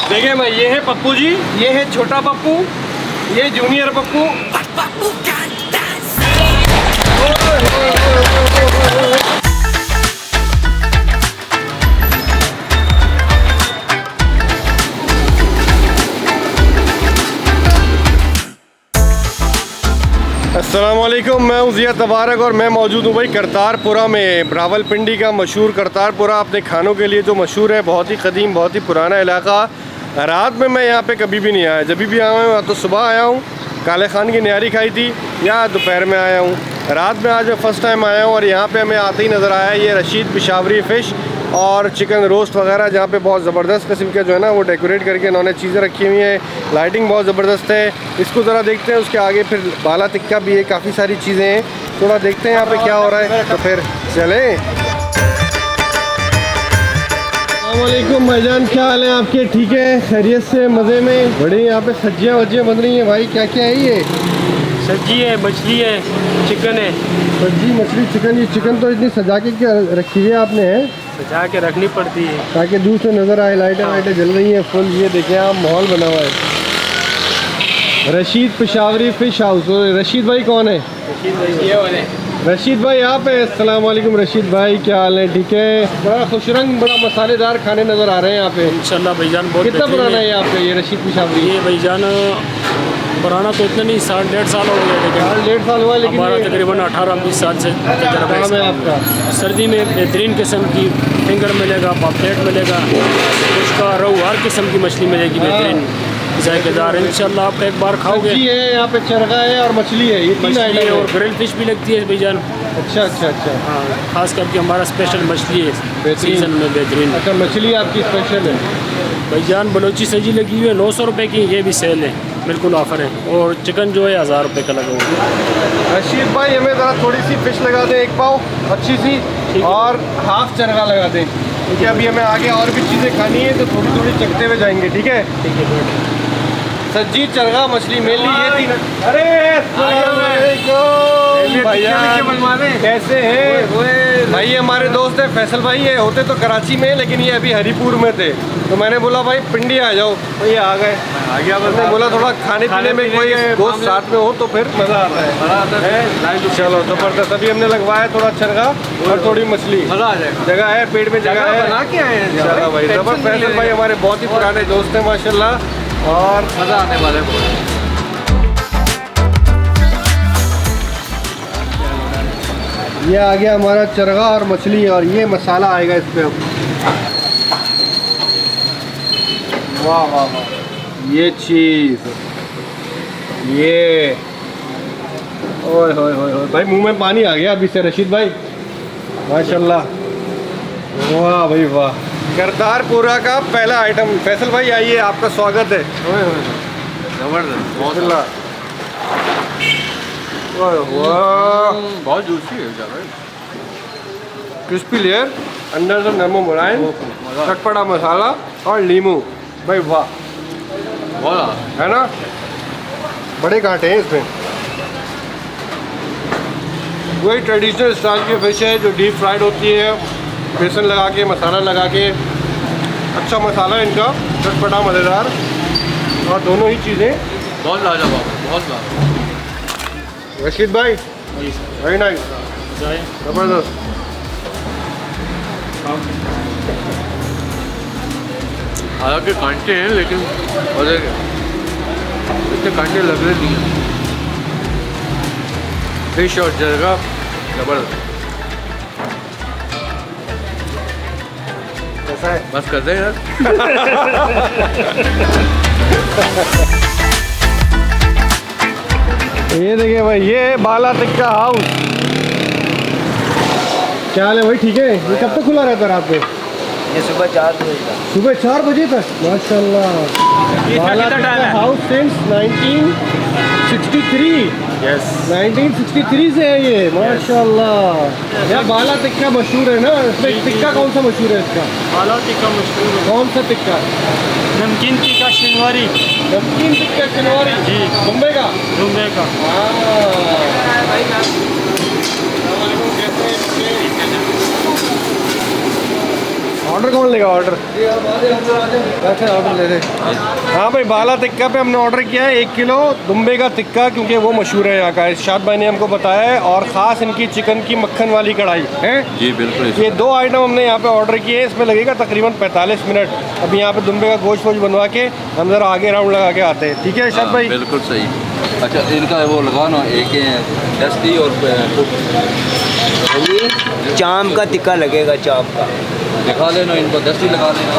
देखिए भाई, ये है पप्पू जी, ये है छोटा पप्पू, ये जूनियर पप्पू। अस्सलामुअलैकुम, मैं हूं ज़िया तबारक और मैं मौजूद हूं भाई करतारपुरा में। रावलपिंडी का मशहूर करतारपुरा अपने खानों के लिए जो मशहूर है, बहुत ही कदीम, बहुत ही पुराना इलाका। रात में मैं यहाँ पे कभी भी नहीं आया। जब भी आया हूँ तो सुबह आया हूँ, काले खान की निहारी खाई थी, या दोपहर में आया हूँ। रात में आज मैं फ़र्स्ट टाइम आया हूँ और यहाँ पे हमें आते ही नज़र आया ये रशीद पेशावरी फ़िश और चिकन रोस्ट वगैरह, जहाँ पे बहुत ज़बरदस्त किस्म के जो है ना वो डेकोरेट करके इन्होंने चीज़ें रखी हुई हैं। लाइटिंग बहुत ज़बरदस्त है। इसको ज़रा देखते हैं, उसके आगे फिर बाला टिक्का भी है, काफ़ी सारी चीज़ें हैं। थोड़ा देखते हैं यहाँ पे क्या हो रहा है, तो फिर चलें। अस्सलामुअलैकुम भाईजान, क्या हाल है आपके? ठीक है, खैरियत से, मज़े में? बड़ी यहाँ पे सब्जियाँ वज्जियाँ बन रही हैं भाई। क्या क्या है ये? सब्जी है, मछली है, चिकन है। सब्जी, मछली, चिकन। ये चिकन तो इतनी सजा के क्या रखी हुई है आपने? है सजा के रखनी पड़ती है ताकि दूर से नज़र आए। लाइटें वाइटें जल रही हैं फुल। ये देखें आप, माहौल बना हुआ है। Rashid Peshawari fish house. रशीद भाई कौन है? रशीद भाई आप हैं? अस्सलाम वालेकुम रशीद भाई, क्या हाल है? ठीक है। बड़ा खुश रंग, बड़ा मसालेदार खाने नज़र आ रहे हैं यहाँ पे। इंशाल्लाह भाईजान। बहुत कितना पुराना है यहाँ पे ये रशीद पेशावरी? ये भाईजान पुराना तो इतना नहीं, 1.5 साल हो गया, लेकिन 1.5 साल हुआ, लेकिन हमारा तकरीबन 18-20 साल से तजर्बा काम है आपका। सर्दी में बेहतरीन किस्म की फिंगर मिलेगा, पापलेट मिलेगा, उसका रोहू, हर किस्म की मछली मिलेगी बेहतरीन जायकेदार। इंशाल्लाह आप एक बार खाओगे। सब्जी है यहाँ पे, चरगा है और मछली है, ये तीन मछली आइटम है है। और ग्रिल फिश भी लगती है भाईजान। अच्छा अच्छा अच्छा। हाँ, खास करके हमारा स्पेशल मछली है सीजन में बेहतरीन। अच्छा, मछली आपकी स्पेशल है भाईजान। बलोची सजी लगी हुई है 900 रुपये की, ये भी सेल है, बिल्कुल ऑफर है। और चिकन जो है 1000 रुपये का लगा हुआ है। रशीद भाई, हमें ज़रा थोड़ी सी फिश लगा दें, एक पाव अच्छी सी, और हाफ चरगा लगा दें, क्योंकि अभी हमें आगे और भी चीज़ें खानी है, तो थोड़ी थोड़ी चखते हुए जाएंगे। ठीक है? ठीक है। सब्जी, चरगा, मछली, मेनली ये तीन। अरे भैया, कैसे हैं भाई? ये हमारे दोस्त हैं फैसल भाई। ये होते तो कराची में, लेकिन ये अभी हरीपुर में थे, तो मैंने बोला भाई पिंडी आ जाओ, तो ये आ गए। आ गया, बस बोला थोड़ा खाने पीने में कोई दोस्त साथ में हो तो फिर मज़ा आता है। चलो ज़बरदस्त। अभी हमने लगवाया थोड़ा चरगा और थोड़ी मछली, मज़ा आ जाएगा। जगह है, पेट में जगह है। बना के आए हैं। चलो भाई, जबरदस्त। फैसल भाई हमारे बहुत ही पुराने दोस्त हैं माशाल्लाह, और मज़ा आने वाला है। ये आ गया हमारा चरगा और मछली, और ये मसाला आएगा इस पे। वाह वाह वाह, ये चीज़, ये ओए होए होए होए भाई, मुंह में पानी आ गया अभी से रशीद भाई, माशाल्लाह। वाह भाई वाह। करतारपुरा का पहला आइटम। फैसल भाई आइए, आपका स्वागत है। जबरदस्त, बहुत जूसी है, क्रिस्पी लेयर, अंदर से नमो मुलायम, चटपटा मसाला और नींबू। भाई वाह, है ना? बड़े कांटे हैं इसमें। वही ट्रेडिशनल स्टाइल की फिश है जो डीप फ्राइड होती है, बेसन लगा के, मसाला लगा के। अच्छा मसाला इनका, चटपटा, मज़ेदार, और दोनों ही चीज़ें बहुत लाजवाब, बहुत लाजवाब। रशीद भाई, वेरी नाइस, ज़बरदस्त। हालांकि कांटे हैं, लेकिन इतने कांटे लग रहे नहीं हैं। फिश और जरगा जबरदस्त। कैसा है? बस कर दे यार। ये देखिए भाई, ये बाला टिक्का हाउस। क्या हाल है भाई? ठीक है। ये कब तक खुला रहता है रात में? ये सुबह 4 बजे तक। सुबह 4 बजे तक, माशाल्लाह। बाला टिक्का हाउस सिंस 1963। यस, 1963 से है ये, माशाल्लाह। यार बाला टिक्का मशहूर है ना, इसमें टिक्का कौन सा मशहूर है इसका? बाला टिक्का मशहूर है। कौन सा टिक्का? नमकीन टिक्का शिनवारी। नमकीन टिक्का शिनवारी जी, मुंबई का। मुंबई का। ऑर्डर कौन लेगा ऑर्डर? अच्छा ऑर्डर ले दे। हाँ भाई, बाला टिक्का पे हमने ऑर्डर किया है 1 किलो दुम्बे का टिक्का, क्योंकि वो मशहूर है यहाँ का। इरशाद भाई ने हमको बताया है। और ख़ास इनकी चिकन की मक्खन वाली कढ़ाई है जी बिल्कुल। ये 2 आइटम हमने यहाँ पे ऑर्डर किए हैं। इसमें लगेगा तकरीबन 45 मिनट। अभी यहाँ पे दुम्बे का गोश्त वोश्त बनवा के हम ज़रा आगे राउंड लगा के आते हैं। ठीक है इरशाद भाई? बिल्कुल सही। अच्छा इनका वो लगाना एक दस्ती और चाम का टिक्का लगेगा, चाम का दिखा लेना इनको, दस्ती लगा लेना।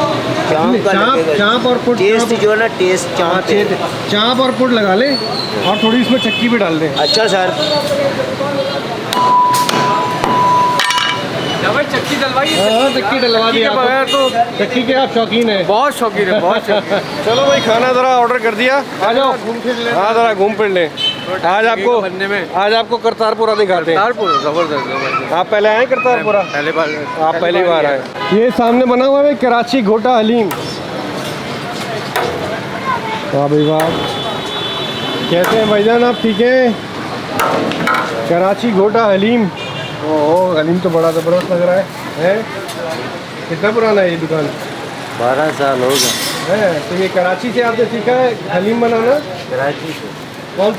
चाम का लगेगा। चाँप और पुट, टेस्ट जो है ना, टेस्ट चाम पे। चाँप और पुट लगा ले और थोड़ी इसमें चक्की भी डाल दें। अच्छा सर, चक्की डलवाई हाँ चक्की डलवा दी बगैर तो चक्की के आप शौकीन हैं। बहुत शौकीन है, बहुत शौकीन। चलो भाई, खाना ज़रा ऑर्डर कर दिया, आ जाओ घूम फिर ले। हाँ ज़रा घूम फिर लें। बनने में आज आपको करतारपुरा दिखाते हैं। तारपुर जबरदस्त। आप पहले आए करतारपुरा? पहले बार आप पहली बार आए। ये सामने बना हुआ है कराची घोटा हलीम। वाह भाई वाह, कैसे हैं भाईजान आप? ठीक है। कराची घोटा हलीम। ओह हलीम तो बड़ा ज़बरदस्त लग रहा है। कितना पुराना है ये दुकान? 12 साल हो गए है। तो ये कराची से आपने सीखा है हलीम बनाना? कराची से। कौन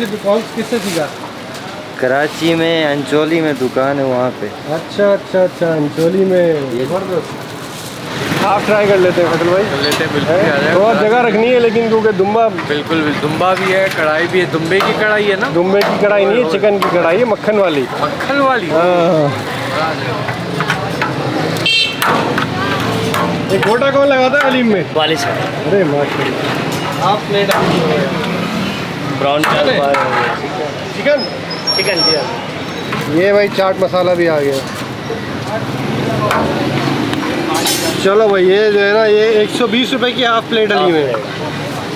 किससे सीखा? कराची में अंचोली में दुकान है वहाँ पे। अच्छा अच्छा अच्छा, अंचोली में। जबरदस्त। आप ट्राई कर लेते हैं फैसल भाई? कर लेते हैं, बिल्कुल आ जाएगा। थोड़ा जगह रखनी है लेकिन, क्योंकि दुम्बा। बिल्कुल दुम्बा भी है, कढ़ाई भी है। दुम्बे की कढ़ाई है ना? दुम्बे की कढ़ाई नहीं है, चिकन की कढ़ाई है, मक्खन वाली। मक्खन वाली। हाँ। एक घोटा कौन लगाता है हलीम में? वाले सर अरे माशाल्लाह। आप प्लेट ब्राउन चिकन चिकन दिया। ये भाई चाट मसाला भी आ गया। चलो भाई, ये जो है ना, ये 120 रुपए की हाफ प्लेट हलीम है।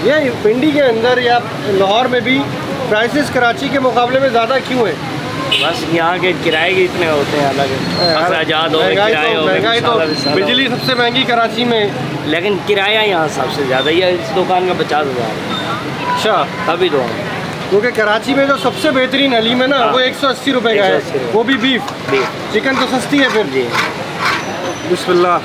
ये पिंडी के अंदर या लाहौर में भी प्राइसेस कराची के मुकाबले में ज़्यादा क्यों है? बस यहाँ के किराए के इतने होते हैं अलग। अखराजात हो गए, किराए हो गए, महंगाई तो मसाला वसाला। बिजली सबसे महंगी कराची में। लेकिन किराया यहाँ सबसे ज़्यादा ही है। इस दुकान का 50,000। अच्छा, तभी तो क्योंकि कराची में जो सबसे बेहतरीन हलीम है ना, वो 180 रुपए का 180 है, रुपए। वो भी बीफ। चिकन तो सस्ती है फिर। जी। बिस्मिल्लाह।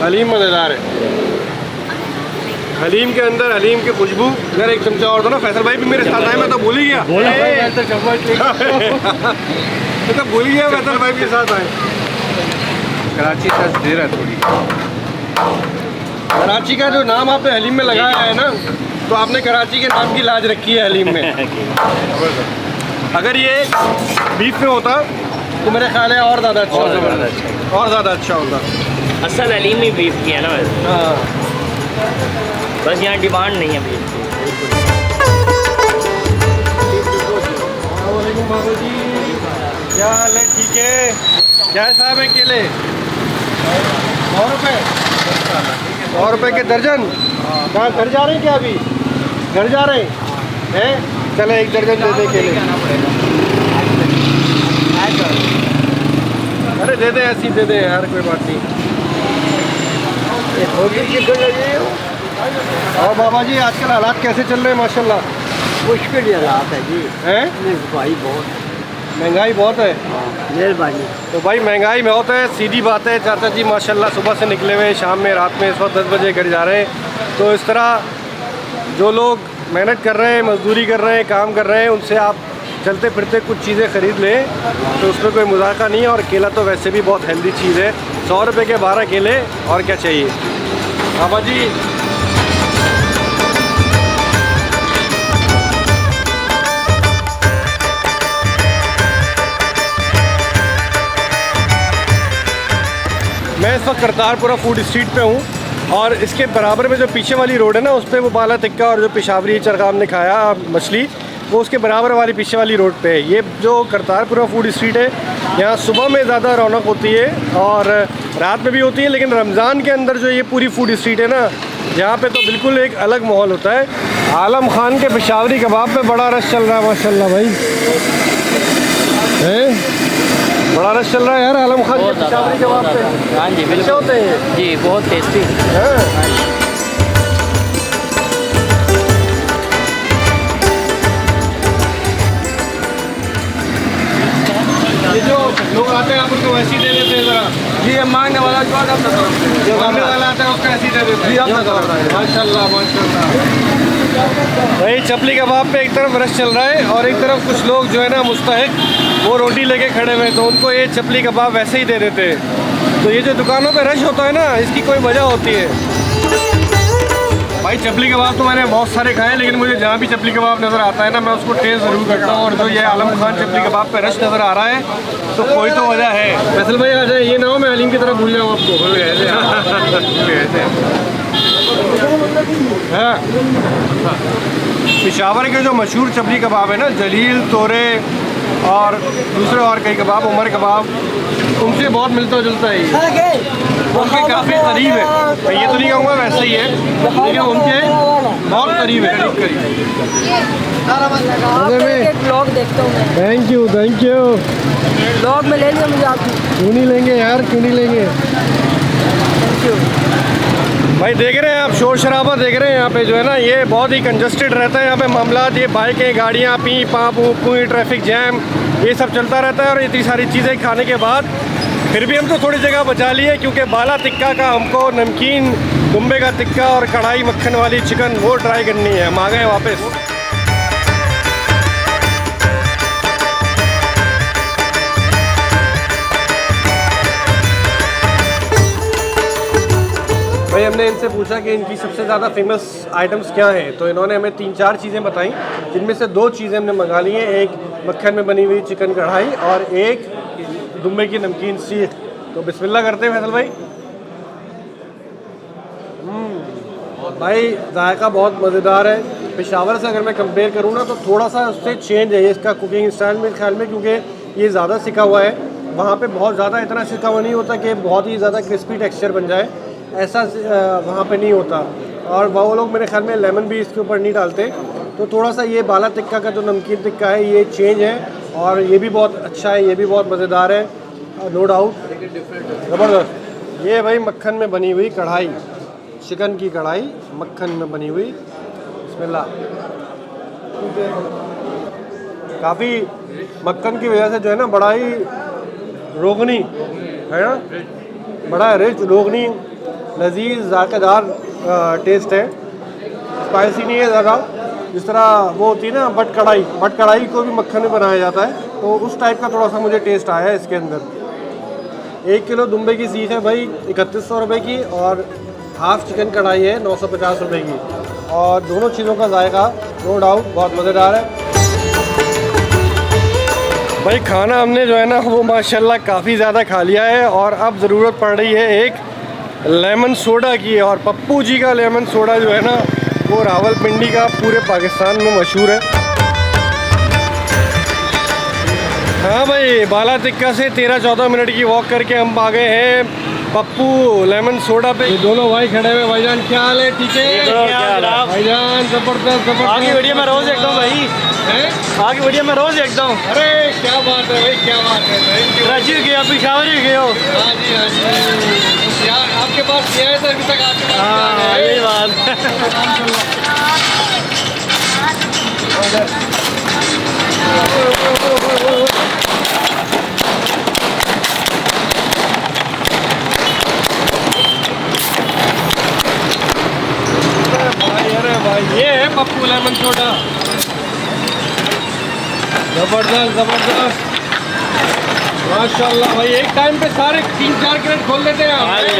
हलीम मज़ेदार है। हलीम के अंदर हलीम की खुशबू। अगर एक चमचा और दो ना, फैसल भाई भी मेरे साथ आए, मैं तो भूल ही गया। मैं तो भूल ही गया, फैसल भाई के साथ आए। कराची टच दे रहा है थोड़ी। कराची का जो नाम आपने हलीम में लगाया है ना, तो आपने कराची के नाम की लाज रखी है हलीम में। अगर ये बीफ में होता तो मेरे ख्याल है और ज़्यादा अच्छा होता, और ज़्यादा अच्छा होता। असल हलीम ही बीफ की है ना वैसे। हाँ, बस यहाँ डिमांड नहीं है बीफ की। वालेकुम बाबू जी, क्या हाल है? ठीक है। क्या है साहब है केले? 100 रुपये? 100 रुपये के दर्जन? कहाँ घर जा रहे हैं क्या? अभी घर जा रहे हैं? चले 1 दर्जन दे दे केले। अरे दे दे, ऐसी दे दे यार, कोई बात नहीं। और बाबा जी, आजकल हालात कैसे चल रहे हैं? माशाल्लाह मुश्किल हालात है जी। हैं? भाई बहुत महंगाई बहुत है। मेहरबानी। तो भाई महंगाई बहुत है, सीधी बात है। चाचा जी माशाल्लाह सुबह से निकले हुए, शाम में, रात में, इस वक्त 10 बजे घर जा रहे हैं। तो इस तरह जो लोग मेहनत कर रहे हैं, मजदूरी कर रहे हैं, काम कर रहे हैं, उनसे आप चलते फिरते कुछ चीज़ें ख़रीद लें तो उसमें कोई मुज़ाका नहीं है। और केला तो वैसे भी बहुत हेल्दी चीज़ है। 100 रुपये के 12 केले, और क्या चाहिए? बाबा जी मैं इस वक्त करतारपुरा फूड स्ट्रीट पे हूँ, और इसके बराबर में जो पीछे वाली रोड है ना, उस पर वो बाला टिक्का और जो पेशावरी चरखा हमने खाया मछली, वो उसके बराबर वाली पीछे वाली रोड पे है। ये जो करतारपुरा फूड स्ट्रीट है, यहाँ सुबह में ज़्यादा रौनक होती है और रात में भी होती है, लेकिन रमज़ान के अंदर जो ये पूरी फूड स्ट्रीट है ना, यहाँ पे तो बिल्कुल एक अलग माहौल होता है। आलम खान के पेशावरी कबाब पे बड़ा रश चल रहा है माशाल्लाह भाई, है बड़ा रश चल रहा है यार आलम खान के पेशावरी कबाब पे। हाँ जी, कैसे होते हैं जी, बहुत टेस्टी। लोग आते हैं आप उनको वैसे ही दे देते हैं ज़रा? जी ये मांगने वाला जो आता है जो मांगने वाला आता है उसका ऐसे ही दे देते हैं? माशाल्लाह माशाल्लाह। भाई चपली कबाब पे एक तरफ रश चल रहा है और एक तरफ कुछ लोग जो है ना मुस्तहिक वो रोटी लेके खड़े हुए हैं, तो उनको ये चपली कबाब वैसे ही दे देते हैं। तो ये जो दुकानों पे रश होता है ना, इसकी कोई वजह होती है। भाई चपली कबाब तो मैंने बहुत सारे खाए, लेकिन मुझे जहाँ भी चपली कबाब नज़र आता है ना, मैं उसको टेस्ट ज़रूर करता हूँ। और जो ये आलम खान चपली कबाब पे रश नज़र आ रहा है, तो कोई तो वजह है। फैसल भाई आ जाए, ये ना हो मैं अलीम की तरफ भूल जाऊँ आपको। भूल गए पेशावर के जो मशहूर चपली कबाब है ना, जलील, तोरे और दूसरे और कई कबाब, उमर कबाब, उनसे बहुत मिलता जुलता है ये, उनके काफ़ी करीब है। मैं ये तो नहीं कहूँगा वैसे ही है, लेकिन उनके बहुत करीब है, करीब। एक ब्लॉग देखता हूँ मैं। थैंक यू ब्लॉग में ले लिया मुझे आप। क्यों नहीं लेंगे यार, क्यों नहीं लेंगे। भाई देख रहे हैं आप, शोर शराबा देख रहे हैं यहाँ पे जो है ना, ये बहुत ही कंजस्टेड रहता है यहाँ पे मामला। ये बाइकें, गाड़ियाँ, पी पाँ पूँ, ट्रैफिक जैम, ये सब चलता रहता है। और इतनी सारी चीज़ें खाने के बाद फिर भी हम तो थोड़ी जगह बचा लिए, क्योंकि बाला टिक्का का हमको नमकीन दुम्बे का टिक्का और कढ़ाई मक्खन वाली चिकन वो ट्राई करनी है। हम आ गए वापस। भाई हमने इनसे पूछा कि इनकी सबसे ज़्यादा फेमस आइटम्स क्या हैं, तो इन्होंने हमें 3-4 चीज़ें बताई, जिनमें से 2 चीज़ें हमने मंगा ली हैं। एक मक्खन में बनी हुई चिकन कढ़ाई और एक दुम्बे की नमकीन सीख। तो बिस्मिल्लाह करते हैं फैसल भाई। भाई जायका बहुत मज़ेदार है। पेशावर से अगर मैं कंपेयर करूँ ना, तो थोड़ा सा उससे चेंज है इसका कुकिंग स्टाइल मेरे ख्याल में, क्योंकि ये ज़्यादा सिका हुआ है। वहाँ पे बहुत ज़्यादा इतना सिका हुआ नहीं होता कि बहुत ही ज़्यादा क्रिस्पी टेक्सचर बन जाए, ऐसा वहाँ पे नहीं होता। और वो लोग मेरे ख्याल में लेमन भी इसके ऊपर नहीं डालते। तो थोड़ा सा ये बाला टिक्का का जो नमकीन टिक्का है, ये चेंज है और ये भी बहुत अच्छा है, ये भी बहुत मज़ेदार है, नो डाउट, ज़बरदस्त। ये भाई मक्खन में बनी हुई कढ़ाई, चिकन की कढ़ाई मक्खन में बनी हुई। बिस्मिल्लाह। काफ़ी मक्खन की वजह से जो है ना, बड़ा ही रोगनी है ना, बड़ा रिच, रोगनी, लजीज, जायकेदार टेस्ट है। स्पाइसी नहीं है ज़्यादा, जिस तरह वो होती है ना बट कढ़ाई को भी मक्खन में बनाया जाता है, तो उस टाइप का थोड़ा सा मुझे टेस्ट आया है इसके अंदर। 1 किलो दुम्बे की सीख है भाई 3100 रुपये की, और हाफ़ चिकन कढ़ाई है 950 रुपये की। और दोनों चीज़ों का जायका नो डाउट बहुत मज़ेदार है। भाई खाना हमने जो है ना वो माशाल्लाह काफ़ी ज़्यादा खा लिया है, और अब ज़रूरत पड़ रही है एक लेमन सोडा की। और पप्पू जी का लेमन सोडा जो है ना, वो रावलपिंडी का पूरे पाकिस्तान में मशहूर है। हाँ भाई, बाला टिक्का से 13-14 मिनट की वॉक करके हम आ गए हैं पप्पू लेमन सोडा पे। ये दोनों भाई खड़े हुए। भाईजान क्या हाल है? ठीक है भाईजान, जबरदस्त। आगे वीडियो में रोज़ देखता हूँ भाई, आगे वीडियो में रोज़ देखता हूँ। अरे क्या बात है भाई, क्या बात है। कराची भी गया, पेशावर भी गए हो। हाँ जी, हाँ जी। यार आपके पास किया है तो अभी तक आपके पास। हाँ यही बात। अरे भाई ये है पप्पू लेमन सोडा, जबरदस्त माशाल्लाह। भाई एक टाइम पे सारे 3-4 क्रेट खोल देते हैं आप? हाँ जी।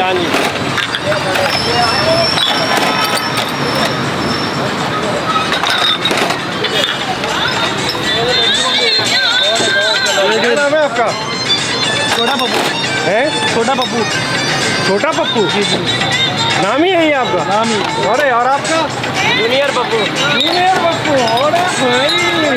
क्या नाम है आपका? छोटा पप्पू है? छोटा पप्पू। छोटा पप्पू नाम ही है ये आपका? नाम ही। अरे और आपका? जूनियर पप्पू। जूनियर पप्पू। अरे भाई,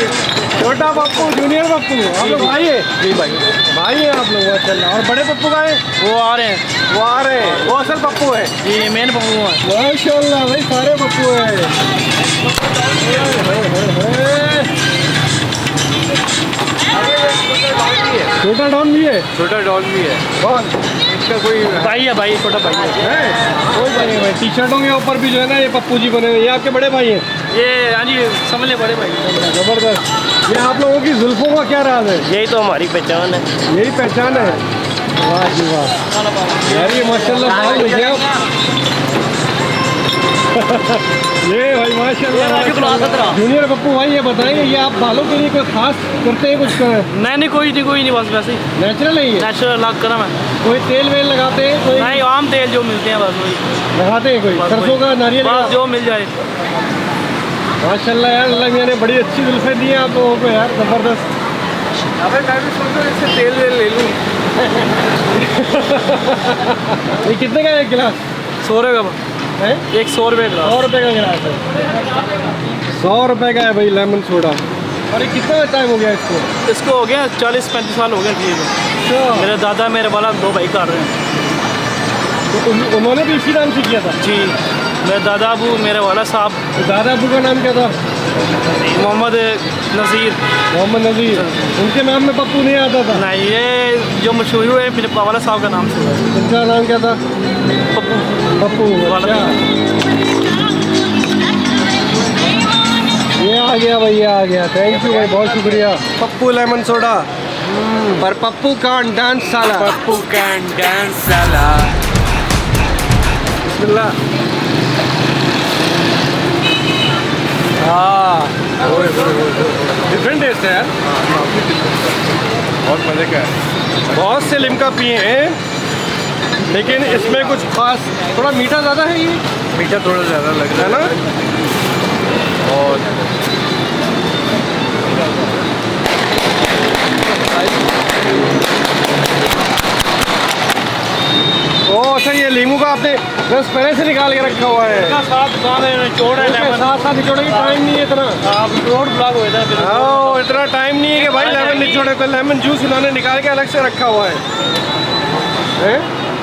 छोटा पप्पू, जूनियर पप्पू, आप लोग भाई है? जी भाई, भाई है आप लोग, माशाल्लाह। और बड़े पप्पू का है? वो आ रहे हैं। वो आ रहे हैं, वो असल पप्पू है? जी मेन पप्पू है। माशाल्लाह भाई, सारे पप्पू है। छोटा डॉन भी है? छोटा डॉन भी है। कौन इसका? कोई भाई है, भाई छोटा भाई है। कोई भाई है? टी शर्टों के ऊपर भी जो है ना ये पप्पू जी बने हुए। ये आपके बड़े भाई हैं? ये हाँ जी, समझ ले बड़े भाई। जबरदस्त। ये आप लोगों की जुल्फों का क्या राज है? यही तो हमारी पहचान है। यही पहचान है। वाह जी वाह यार, ये माशाल्लाह बाल हो गया। ये भाई माशाल्लाह जूनियर पप्पू भाई, ये बताएंगे ये आप बालों के लिए कोई खास करते हैं कुछ? नहीं कोई नहीं बस वैसे ही नेचुरल है ये? नेचुरल लग कर मैं कोई तेल वेल लगाते हैं? कोई नहीं, आम तेल जो मिलते हैं बस वही लगाते हैं? कोई सरसों का, नारियल का? बस जो मिल जाए। माशाल्लाह यार, अल्लाह मियां ने बड़ी अच्छी जुल्फें दी हैं आप लोगों को यार, ज़बरदस्त। अबे मैं भी सोच रहा हूँ इससे तेल वेल ले लूँ। ये कितने का है एक गिलास? 100 रुपये का है? एक 100 रुपये का 100 रुपये का गिलास है। 100 रुपये का है भाई लेमन सोडा। और ये कितना टाइम हो गया इसको? इसको हो गया 40-35 साल हो गए ठीक है। अच्छा, मेरे दादा मेरे वाला 2 भाई कर रहे हैं। तो उन्होंने भी इसी नाम से किया था? जी, मेरे दादा अबू मेरे वाला साहब तो दादा अबू का नाम क्या था? मोहम्मद नज़ीर। मोहम्मद नज़ीर। उनके नाम में पप्पू नहीं आता था? नहीं, ये जो मशहूर हुए मेरे वाला साहब का नाम से हुआ है। उनका नाम क्या था? पप्पू। पप्पू। वाला अच्छा, ये आ गया भाई, ये आ गया। थैंक यू भाई, बहुत शुक्रिया। Pappu lemon soda. पर पप्पू कांट डांस साला। पप्पू कैन डांस साला। बिस्मिल्लाह। हाँ, डिफरेंट टेस्ट है यार, बहुत मज़े का है। बहुत से लिमका पिए हैं, लेकिन इसमें कुछ खास, थोड़ा मीठा ज़्यादा है। ये मीठा थोड़ा ज़्यादा लग है ना? और अच्छा, ये लीमू का आपने रस पहले से निकाल के रखा हुआ है? साथ दुकान है, निचोड़ है लेमन। साथ साथ निचोड़े की टाइम नहीं है इतना। आप रोड ब्लॉक हो जाता है। हाँ, इतना टाइम नहीं है कि भाई लेमन निचोड़े। तो लेमन जूस इन्होंने निकाल के अलग से रखा हुआ है। हैं?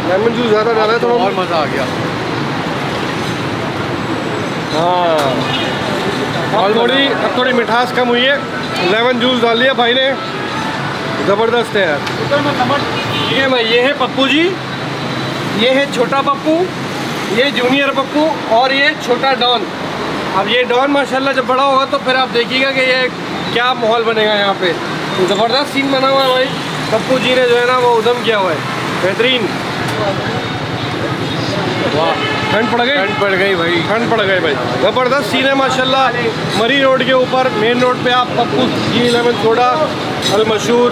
लेमन जूस ज़्यादा डाला है तो और मज़ा आ गया। हाँ, और अब थोड़ी मिठास कम हुई है। लेमन जूस डाल दिया भाई ने, ज़बरदस्त है यार। ठीक है भाई, ये है पप्पू जी, ये है छोटा पप्पू, ये जूनियर पप्पू, और ये छोटा डॉन। अब ये डॉन माशाल्लाह जब बड़ा होगा तो फिर आप देखिएगा कि ये क्या माहौल बनेगा यहाँ पे। तो ज़बरदस्त सीन बना हुआ है भाई। पप्पू जी ने जो है ना वो उद्यम किया हुआ है, बेहतरीन। वाह, ठंड पड़ गई? ठंड पड़ गई भाई। ठंड पड़ गई भाई, ज़बरदस्त सीन है माशाल्लाह। मरी रोड के ऊपर मेन रोड पे आप पप्पू जी लेमन सोडा अल मशहूर,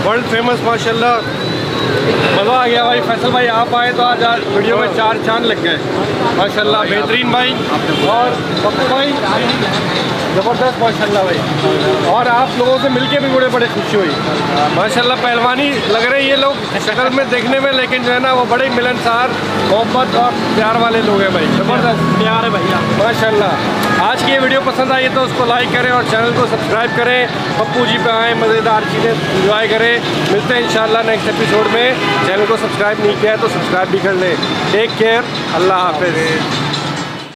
वर्ल्ड फेमस माशाल्लाह। मज़ा आ गया भाई। फैसल भाई आप आए तो आज वीडियो में 4 चांद लग गए माशाल्लाह, बेहतरीन भाई। और पप्पू भाई ज़बरदस्त माशाल्लाह भाई। और आप लोगों से मिलके भी बड़े खुशी हुई माशाल्लाह। पहलवानी लग रहे हैं ये लोग शक्ल में देखने में, लेकिन जो है ना वो बड़े मिलनसार, मोहब्बत और प्यार वाले लोग हैं भाई। ज़बरदस्त प्यार है भैया माशाल्लाह। आज की ये वीडियो पसंद आई तो उसको लाइक करें और चैनल को सब्सक्राइब करें। पप्पू जी पे आएँ, मज़ेदार चीज़ें इंजॉय करें। मिलते हैं इंशाल्लाह नेक्स्ट एपिसोड में। चैनल को सब्सक्राइब नहीं किया है तो सब्सक्राइब भी कर लें। टेक केयर, अल्लाह हाफिज़।